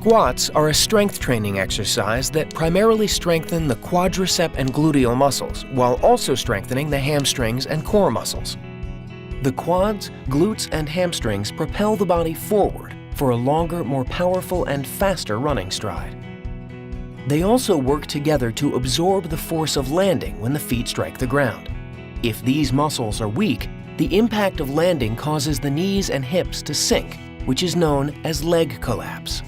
Squats are a strength training exercise that primarily strengthen the quadricep and gluteal muscles while also strengthening the hamstrings and core muscles. The quads, glutes, and hamstrings propel the body forward for a longer, more powerful, and faster running stride. They also work together to absorb the force of landing when the feet strike the ground. If these muscles are weak, the impact of landing causes the knees and hips to sink, which is known as leg collapse.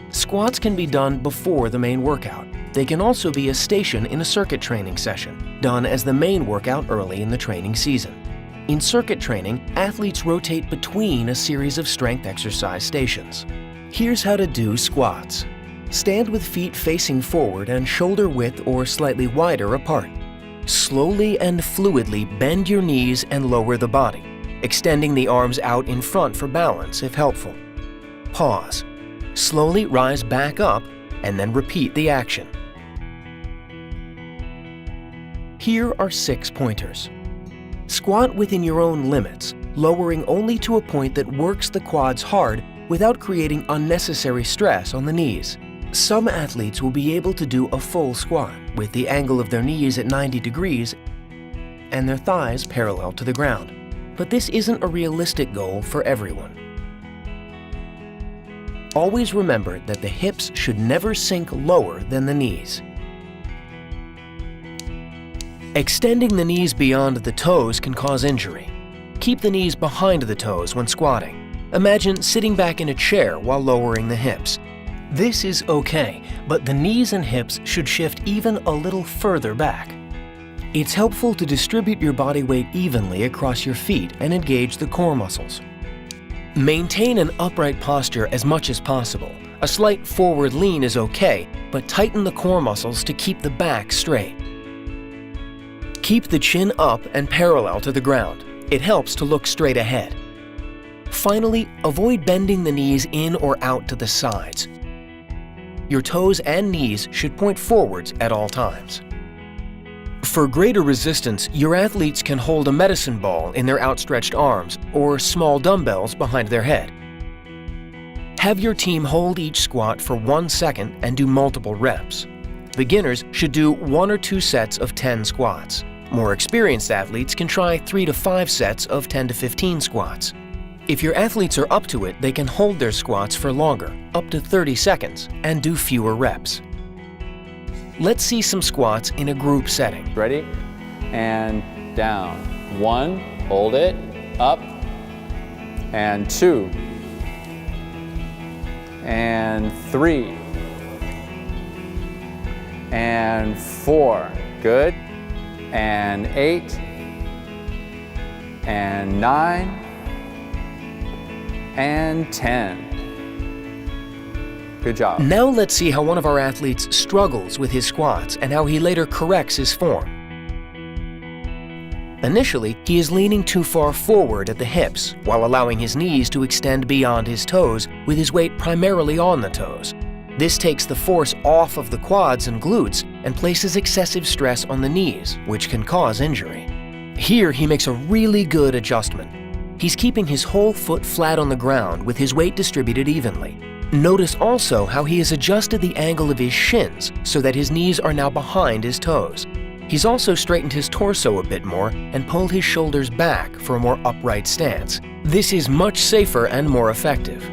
Squats can be done before the main workout. They can also be a station in a circuit training session, done as the main workout early in the training season. In circuit training, athletes rotate between a series of strength exercise stations. Here's how to do squats. Stand with feet facing forward and shoulder width or slightly wider apart. Slowly and fluidly bend your knees and lower the body, extending the arms out in front for balance if helpful. Pause. Slowly rise back up and then repeat the action. Here are 6 pointers. Squat within your own limits, lowering only to a point that works the quads hard without creating unnecessary stress on the knees. Some athletes will be able to do a full squat with the angle of their knees at 90 degrees and their thighs parallel to the ground. But this isn't a realistic goal for everyone. Always remember that the hips should never sink lower than the knees. Extending the knees beyond the toes can cause injury. Keep the knees behind the toes when squatting. Imagine sitting back in a chair while lowering the hips. This is okay, but the knees and hips should shift even a little further back. It's helpful to distribute your body weight evenly across your feet and engage the core muscles. Maintain an upright posture as much as possible. A slight forward lean is okay, but tighten the core muscles to keep the back straight. Keep the chin up and parallel to the ground. It helps to look straight ahead. Finally, avoid bending the knees in or out to the sides. Your toes and knees should point forwards at all times. For greater resistance, your athletes can hold a medicine ball in their outstretched arms or small dumbbells behind their head. Have your team hold each squat for 1 second and do multiple reps. Beginners should do 1 or 2 sets of 10 squats. More experienced athletes can try 3 to 5 sets of 10 to 15 squats. If your athletes are up to it, they can hold their squats for longer, up to 30 seconds, and do fewer reps. Let's see some squats in a group setting. Ready? And down. 1, hold it, up, and 2, and 3, and 4, good, and 8, and 9, and 10. Good job. Now let's see how one of our athletes struggles with his squats and how he later corrects his form. Initially, he is leaning too far forward at the hips while allowing his knees to extend beyond his toes with his weight primarily on the toes. This takes the force off of the quads and glutes and places excessive stress on the knees, which can cause injury. Here, he makes a really good adjustment. He's keeping his whole foot flat on the ground with his weight distributed evenly. Notice also how he has adjusted the angle of his shins so that his knees are now behind his toes. He's also straightened his torso a bit more and pulled his shoulders back for a more upright stance. This is much safer and more effective.